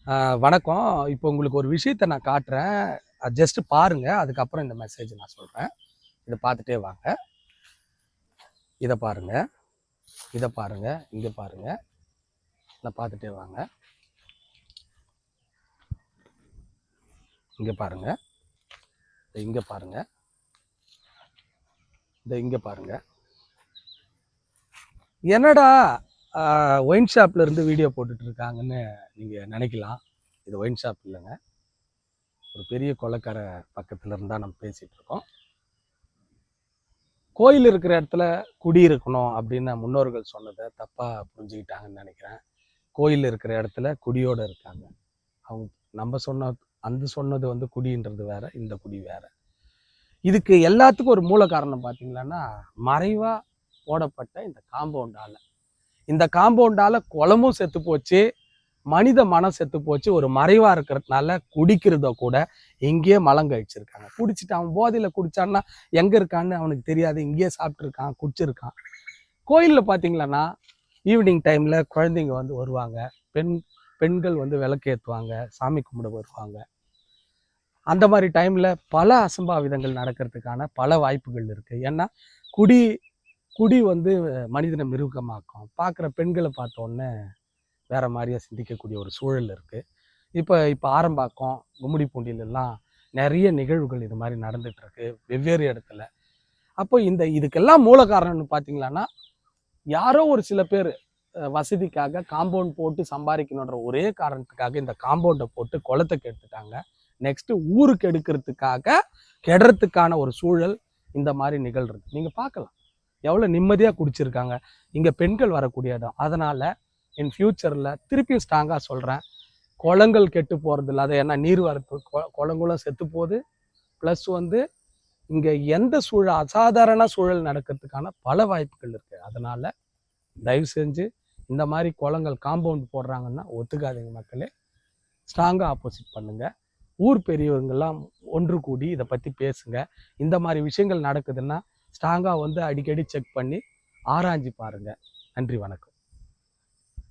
வணக்கம். இப்போ உங்களுக்கு ஒரு விஷயத்த நான் காட்டுறேன். ஜஸ்ட் பாருங்க. அதுக்கப்புறம் இந்த மெசேஜ் நான் சொல்றேன். இத பார்த்துட்டே வாங்க. இத பாருங்க. இத பாருங்க. இங்க பாருங்க. நான் பார்த்துட்டே வாங்க. இங்க பாருங்க. இங்க பாருங்க. இங்க பாருங்க. என்னடா ஒயின் ஷாப்ல இருந்து வீடியோ போட்டுட்டு இருக்காங்கன்னு நீங்க நினைக்கலாம். இது ஒயின் ஷாப் இல்லைங்க. ஒரு பெரிய கொலைக்கரை பக்கத்துல இருந்தா நம்ம பேசிட்டு இருக்கோம். கோயில் இருக்கிற இடத்துல குடி இருக்கணும் அப்படின்னு முன்னோர்கள் சொன்னதை தப்பா புரிஞ்சுக்கிட்டாங்கன்னு நினைக்கிறேன். கோயில் இருக்கிற இடத்துல குடியோட இருக்காங்க. அவங்க நம்ம சொன்னது வந்து குடின்றது வேற, இந்த குடி வேற. இதுக்கு எல்லாத்துக்கும் ஒரு மூல காரணம் பார்த்தீங்கன்னா, மறைவா போடப்பட்ட இந்த காம்பவுண்டால குளமும் செத்து போச்சு, மனித மனம் செத்து போச்சு. ஒரு மறைவா இருக்கிறதுனால குடிக்கிறத கூட எங்கேயே மலம் கழிச்சிருக்காங்க. குடிச்சிட்டு அவன் போதையில குடிச்சான்னா எங்க இருக்கான்னு அவனுக்கு தெரியாது. இங்கேயே சாப்பிட்டுருக்கான், குடிச்சிருக்கான். கோயிலில் பார்த்தீங்களன்னா ஈவினிங் டைம்ல குழந்தைங்க வந்து வருவாங்க, பெண்கள் வந்து விளக்கு ஏற்றுவாங்க, சாமி கும்பிட வருவாங்க. அந்த மாதிரி டைம்ல பல அசம்பாவிதங்கள் நடக்கிறதுக்கான பல வாய்ப்புகள் இருக்கு. ஏன்னா குடி வந்து மனிதனை மிருகமாக்கும். பார்க்குற பெண்களை பார்த்த உடனே வேற மாதிரியா சிந்திக்கக்கூடிய ஒரு சூழல் இருக்கு. இப்போ ஆரம்பாக்கம், கும்மிடிப்பூண்டிலெல்லாம் நிறைய நிகழ்வுகள் இது மாதிரி நடந்துட்டு இருக்கு வெவ்வேறு இடத்துல. அப்போ இதுக்கெல்லாம் மூல காரணம்னு பார்த்தீங்களான்னா, யாரோ ஒரு சில பேர் வசதிக்காக காம்பவுண்ட் போட்டு சம்பாதிக்கணுன்ற ஒரே காரணத்துக்காக இந்த காம்பவுண்டை போட்டு குளத்தை கெடுத்துட்டாங்க. நெக்ஸ்ட் ஊருக்கு எடுக்கிறதுக்காக கெடுறதுக்கான ஒரு சூழல் இந்த மாதிரி நிகழ்றது நீங்கள் பார்க்கலாம். எவ்வளோ நிம்மதியாக குடிச்சிருக்காங்க. இங்கே பெண்கள் வரக்கூடிய இடம். அதனால் இன் ஃப்யூச்சரில் திருப்பியும் ஸ்ட்ராங்காக சொல்கிறேன், குளங்கள் கெட்டு போகிறது இல்லாத, ஏன்னா நீர் வரப்பு குளங்களும் செத்து போகுது. ப்ளஸ் வந்து இங்கே எந்த சூழல் அசாதாரண சூழல் நடக்கிறதுக்கான பல வாய்ப்புகள் இருக்குது. அதனால் தயவு செஞ்சு இந்த மாதிரி குளங்கள் காம்பவுண்ட் போடுறாங்கன்னா ஒத்துக்காதீங்க மக்களே. ஸ்ட்ராங்காக ஆப்போசிட் பண்ணுங்கள். ஊர் பெரியவங்கெல்லாம் ஒன்று கூடி இதை பற்றி பேசுங்க. இந்த மாதிரி விஷயங்கள் நடக்குதுன்னா ஸ்ட்ராங்காக வந்து அடிக்கடி செக் பண்ணி ஆராய்ஞ்சு பாருங்கள். நன்றி, வணக்கம்.